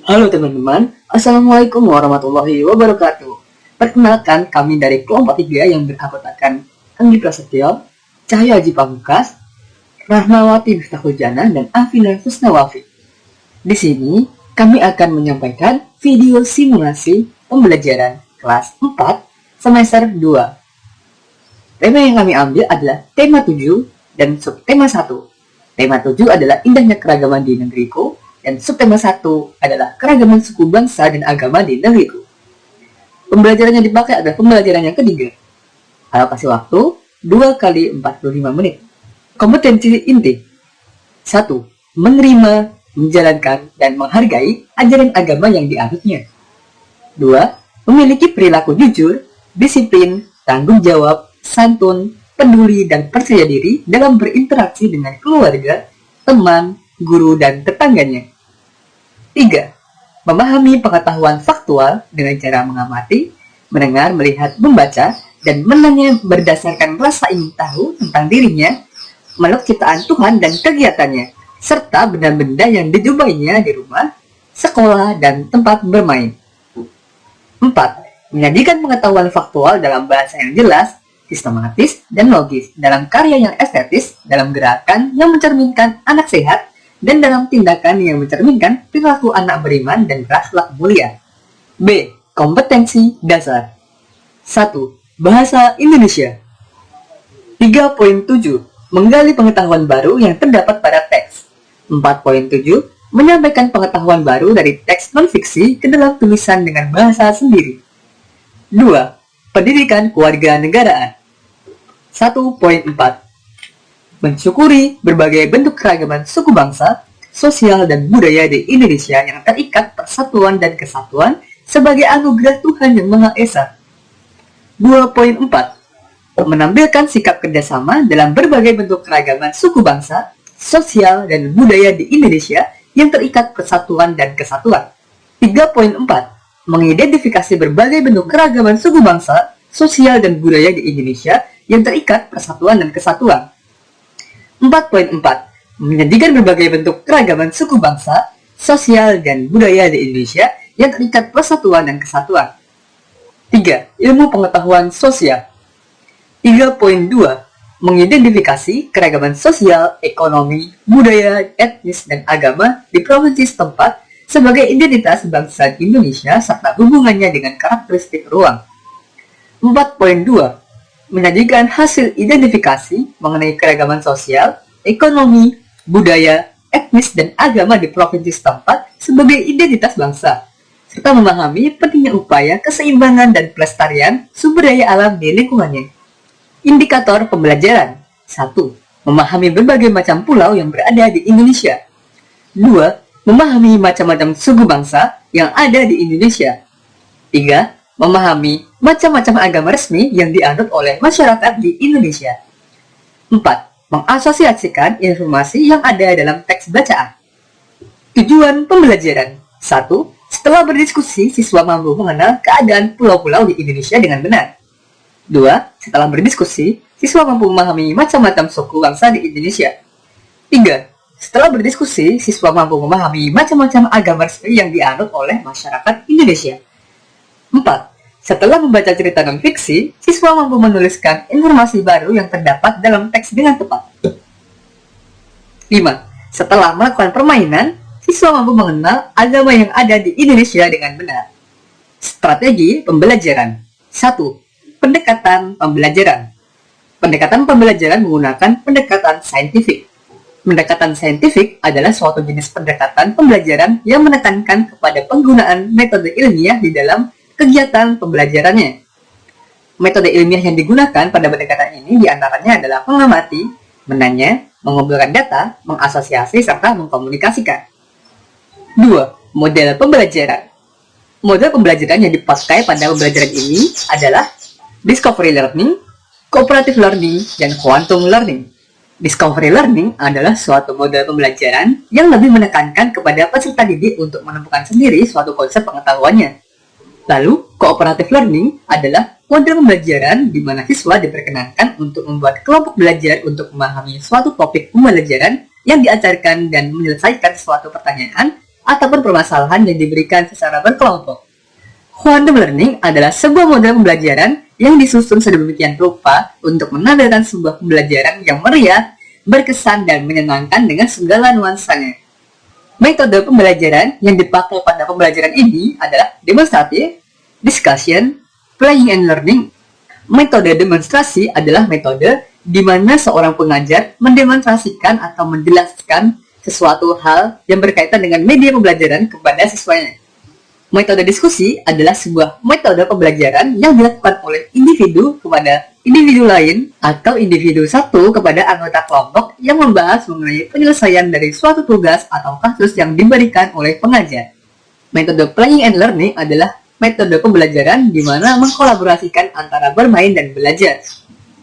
Halo teman-teman, Assalamualaikum warahmatullahi wabarakatuh. Perkenalkan, kami dari kelompok 3 yang beranggotakan Anggi Prasetyo, Cahyo Haji Pamungkas, Rahmawati Miftahul-Jannah, dan Afina Husnawafi. Di sini, kami akan menyampaikan video simulasi pembelajaran kelas 4 semester 2. Tema yang kami ambil adalah tema 7 dan subtema 1. Tema 7 adalah indahnya keragaman di negeriku, dan subtema 1 adalah keragaman suku bangsa dan agama di negeriku. Pembelajaran yang dipakai adalah pembelajaran yang ketiga. Alokasi waktu 2 kali 45 menit. Kompetensi inti 1. Menerima, menjalankan, dan menghargai ajaran agama yang dianutnya. 2. Memiliki perilaku jujur, disiplin, tanggung jawab, santun, peduli, dan percaya diri dalam berinteraksi dengan keluarga, teman, guru, dan tetangganya. 3. Memahami pengetahuan faktual dengan cara mengamati, mendengar, melihat, membaca, dan menanya berdasarkan rasa ingin tahu tentang dirinya, makhluk ciptaan Tuhan dan kegiatannya, serta benda-benda yang dijumpai-nya di rumah, sekolah, dan tempat bermain. 4. Menyajikan pengetahuan faktual dalam bahasa yang jelas, sistematis, dan logis, dalam karya yang estetis, dalam gerakan yang mencerminkan anak sehat, dan dalam tindakan yang mencerminkan perilaku anak beriman dan berakhlak mulia. B. Kompetensi dasar 1. Bahasa Indonesia. 3.7. Menggali pengetahuan baru yang terdapat pada teks. 4.7. Menyampaikan pengetahuan baru dari teks non-fiksi ke dalam tulisan dengan bahasa sendiri. 2. Pendidikan kewarganegaraan. 1.4. Mensyukuri berbagai bentuk keragaman suku bangsa, sosial, dan budaya di Indonesia yang terikat persatuan dan kesatuan sebagai anugerah Tuhan Yang Maha Esa. 2.4. Menampilkan sikap kerjasama dalam berbagai bentuk keragaman suku bangsa, sosial, dan budaya di Indonesia yang terikat persatuan dan kesatuan. 3.4. Mengidentifikasi berbagai bentuk keragaman suku bangsa, sosial, dan budaya di Indonesia yang terikat persatuan dan kesatuan. 4.4. Menyajikan berbagai bentuk keragaman suku bangsa, sosial, dan budaya di Indonesia yang terikat persatuan dan kesatuan. 3. Ilmu pengetahuan sosial. 3.2. Mengidentifikasi keragaman sosial, ekonomi, budaya, etnis, dan agama di provinsi setempat sebagai identitas bangsa Indonesia serta hubungannya dengan karakteristik ruang. 4.2. Menyajikan hasil identifikasi mengenai keragaman sosial, ekonomi, budaya, etnis, dan agama di provinsi setempat sebagai identitas bangsa, serta memahami pentingnya upaya keseimbangan dan pelestarian sumber daya alam di lingkungannya. Indikator pembelajaran. 1. Memahami berbagai macam pulau yang berada di Indonesia. 2. Memahami macam-macam suku bangsa yang ada di Indonesia. 3. Memahami macam-macam agama resmi yang dianut oleh masyarakat di Indonesia. 4. Mengasosiasikan informasi yang ada dalam teks bacaan. Tujuan pembelajaran. 1. Setelah berdiskusi, siswa mampu mengenal keadaan pulau-pulau di Indonesia dengan benar. 2. Setelah berdiskusi, siswa mampu memahami macam-macam suku bangsa di Indonesia. 3. Setelah berdiskusi, siswa mampu memahami macam-macam agama resmi yang dianut oleh masyarakat Indonesia. 4. Setelah membaca cerita non-fiksi, siswa mampu menuliskan informasi baru yang terdapat dalam teks dengan tepat. 5. Setelah melakukan permainan, siswa mampu mengenal agama yang ada di Indonesia dengan benar. Strategi pembelajaran. 1. Pendekatan pembelajaran. Pendekatan pembelajaran menggunakan pendekatan saintifik. Pendekatan saintifik adalah suatu jenis pendekatan pembelajaran yang menekankan kepada penggunaan metode ilmiah di dalam kegiatan pembelajarannya. Metode ilmiah yang digunakan pada pendekatan ini diantaranya adalah mengamati, menanya, mengumpulkan data, mengasosiasi, serta mengkomunikasikan. 2. Model pembelajaran. Model pembelajaran yang dipakai pada pembelajaran ini adalah discovery learning, cooperative learning, dan quantum learning. Discovery learning adalah suatu model pembelajaran yang lebih menekankan kepada peserta didik untuk menemukan sendiri suatu konsep pengetahuannya. Lalu, cooperative learning adalah model pembelajaran di mana siswa diperkenankan untuk membuat kelompok belajar untuk memahami suatu topik pembelajaran yang diajarkan dan menyelesaikan suatu pertanyaan ataupun permasalahan yang diberikan secara berkelompok. Quantum learning adalah sebuah model pembelajaran yang disusun sedemikian rupa untuk menampilkan sebuah pembelajaran yang meriah, berkesan, dan menyenangkan dengan segala nuansanya. Metode pembelajaran yang dipakai pada pembelajaran ini adalah demonstratif, discussion, playing and learning. Metode demonstrasi adalah metode di mana seorang pengajar mendemonstrasikan atau menjelaskan sesuatu hal yang berkaitan dengan media pembelajaran kepada siswanya. Metode diskusi adalah sebuah metode pembelajaran yang dilakukan oleh individu kepada individu lain atau individu satu kepada anggota kelompok yang membahas mengenai penyelesaian dari suatu tugas atau kasus yang diberikan oleh pengajar. Metode playing and learning adalah metode pembelajaran di mana mengkolaborasikan antara bermain dan belajar.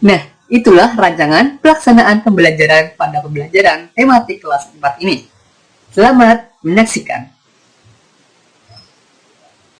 Nah, itulah rancangan pelaksanaan pembelajaran pada pembelajaran tematik kelas 4 ini. Selamat menyaksikan.